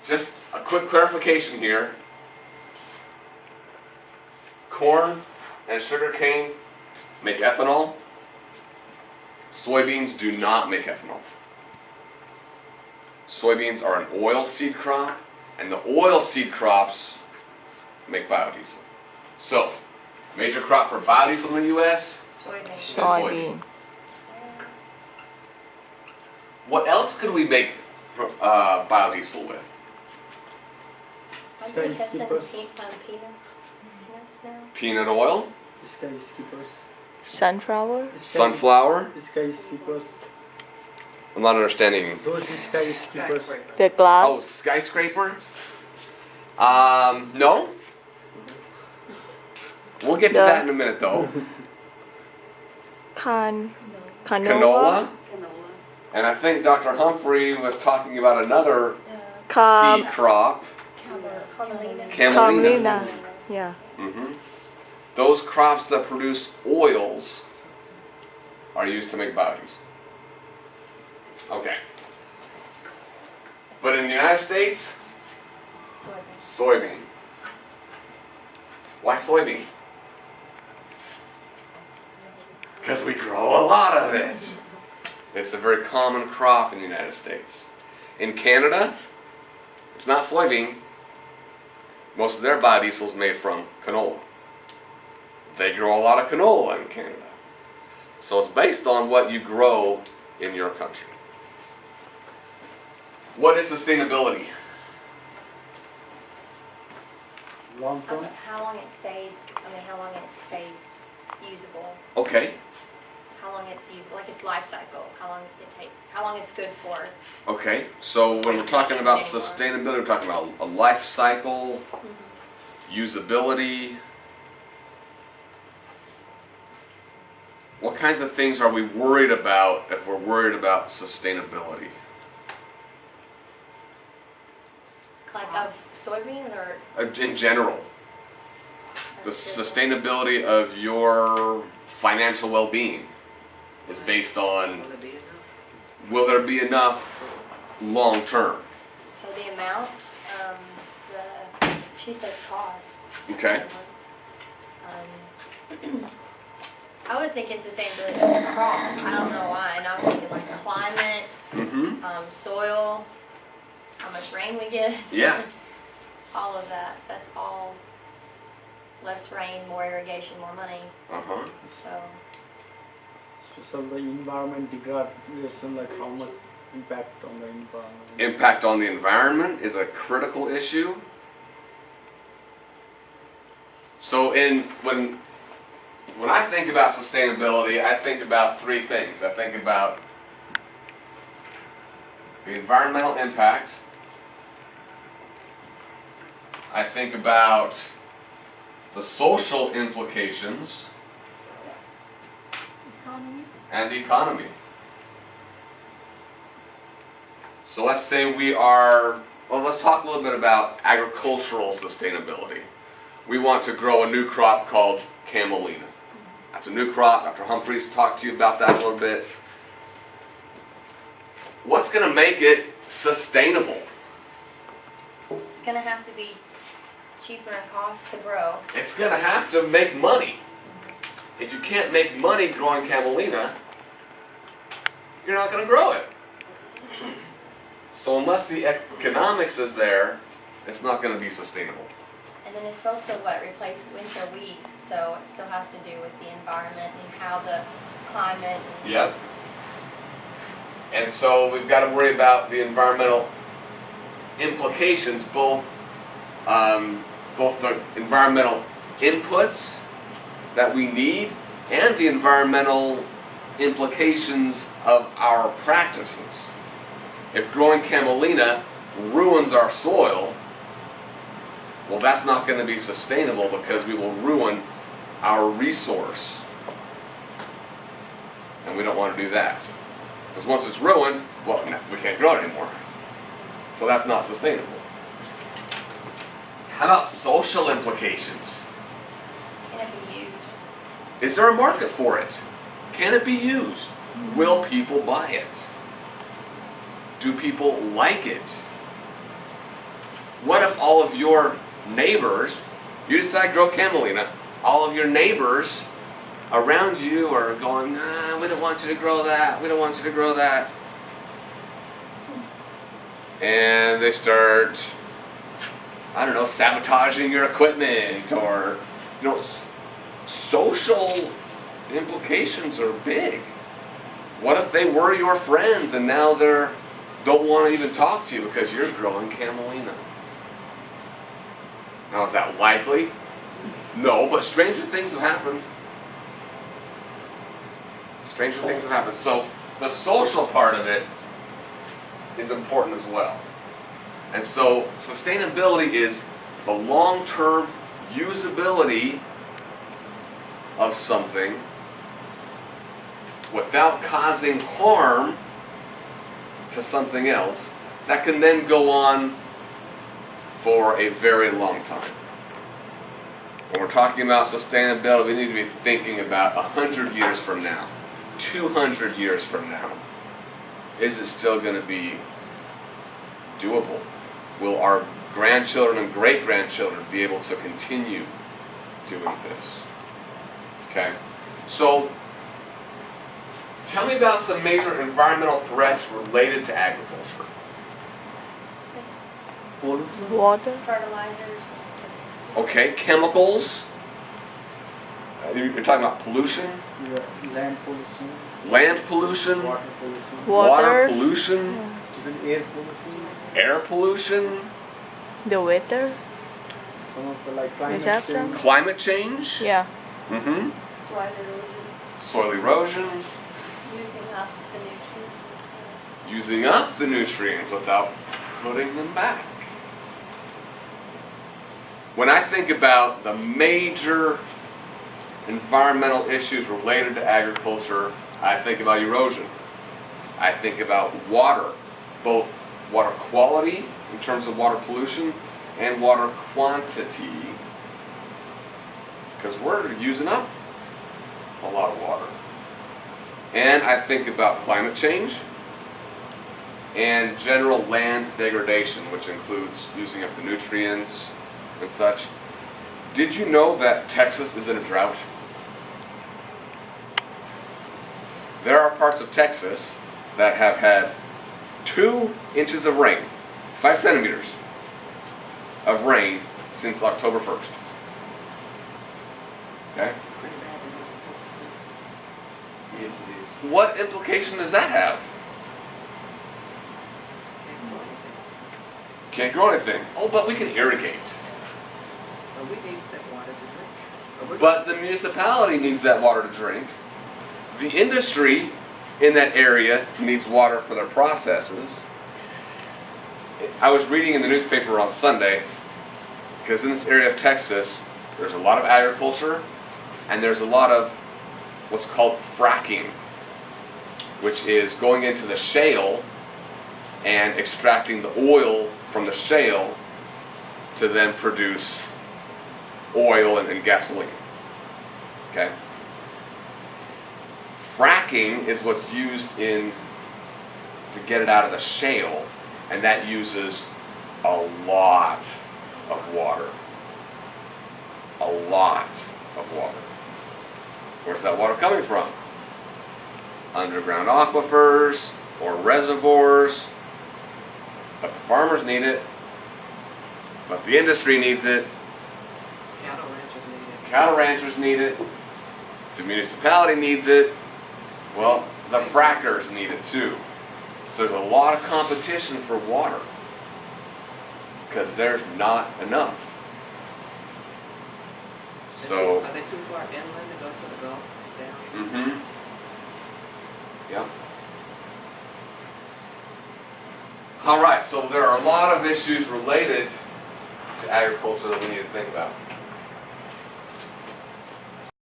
just a quick clarification here. Corn and sugarcane make ethanol. Soybeans do not make ethanol. Soybeans are an oil seed crop, and the oil seed crops make biodiesel. So, major crop for biodiesel in the U.S. is soybean. What else could we make biodiesel with? Peanut oil. Sunflower. Sunflower. Skyscrapers. I'm not understanding. Those skyscrapers. The glass. Oh, skyscraper? No. We'll get to that in a minute though. Canola. Canola. And I think Dr. Humphrey was talking about another seed crop. Camelina. Yeah. Those crops that produce oils are used to make biodiesel. Okay. But in the United States, soybean. Why soybean? Because we grow a lot of it. It's a very common crop in the United States. In Canada, it's not soybean. Most of their biodiesel is made from canola. They grow a lot of canola in Canada. So it's based on what you grow in your country. What is sustainability? Long term. How long it stays, how long it stays usable. Okay. How long it's usable, like its life cycle, how long it takes, how long it's good for. Okay, so when we're talking about sustainability, we're talking about a life cycle, usability. What kinds of things are we worried about if we're worried about sustainability? Like of soybeans or? In general, the sustainability of your financial well-being is based on, will there be enough long-term? So the amount, she said cost. Okay. I was thinking sustainability of the crop. I don't know why. And I was thinking like climate, soil, how much rain we get. Yeah. All of that. That's all less rain, more irrigation, more money. So the environment degradation, like how much impact on the environment? Impact on the environment is a critical issue. So when I think about sustainability, I think about three things. I think about the environmental impact. I think about the social implications and the economy. So let's say let's talk a little bit about agricultural sustainability. We want to grow a new crop called camelina. That's a new crop. Dr. Humphreys talked to you about that a little bit. What's going to make it sustainable? It's going to have to be cheaper in cost to grow. It's going to have to make money. If you can't make money growing camelina, you're not going to grow it. So unless the economics is there, it's not going to be sustainable. And then it's supposed to replace winter wheat, so it still has to do with the environment and how the climate. Yep. And so we've got to worry about the environmental implications, both the environmental inputs that we need and the environmental implications of our practices. If growing camelina ruins our soil, well, that's not going to be sustainable because we will ruin our resource. And we don't want to do that. Because once it's ruined, well, no, we can't grow it anymore. So that's not sustainable. How about social implications? Can it be used? Is there a market for it? Can it be used? Will people buy it? Do people like it? What if all of your neighbors, you decide to grow camelina, all of your neighbors around you are going, nah, we don't want you to grow that, we don't want you to grow that. And they start, I don't know, sabotaging your equipment, or, you know, social implications are big. What if they were your friends and now don't want to even talk to you because you're growing camelina? Now, is that likely? No, but stranger things have happened. Stranger things have happened. So the social part of it is important as well. And so sustainability is the long-term usability of something without causing harm to something else that can then go on for a very long time. When we're talking about sustainability, we need to be thinking about 100 years from now, 200 years from now. Is it still going to be doable? Will our grandchildren and great-grandchildren be able to continue doing this? Okay, so tell me about some major environmental threats related to agriculture. Pollution. Water. Fertilizers. Okay, chemicals. You're talking about pollution, Yeah, land pollution, land pollution, water pollution, water pollution, even air pollution. air pollution, The weather. Some of the like climate Is that change. climate change. Yeah. Mm-hmm. Soil erosion. Soil erosion, Using up the nutrients. using up the nutrients without putting them back. When I think about the major environmental issues related to agriculture, I think about erosion. I think about water, both water quality in terms of water pollution and water quantity, because we're using up a lot of water. And I think about climate change and general land degradation, which includes using up the nutrients and such. Did you know that Texas is in a drought? There are parts of Texas that have had 2 inches of rain, 5 centimeters of rain since October 1st. Okay? Yes, it is. What implication does that have? Can't grow anything. Oh, but we can irrigate. We need that water to drink. But the municipality needs that water to drink. The industry in that area needs water for their processes. I was reading in the newspaper on Sunday, because in this area of Texas, there's a lot of agriculture, and there's a lot of what's called fracking, which is going into the shale and extracting the oil from the shale to then produce oil and gasoline. Okay? Fracking is what's used to get it out of the shale, and that uses a lot of water. A lot of water. Where's that water coming from? Underground aquifers or reservoirs. But the farmers need it. But the industry needs it. Cattle ranchers need it. Cattle ranchers need it. The municipality needs it. Well, the frackers need it too. So there's a lot of competition for water because there's not enough. So, Are they too far inland to go to the Gulf? Down? mm-hmm. Yep. All right, so there are a lot of issues related to agriculture that we need to think about.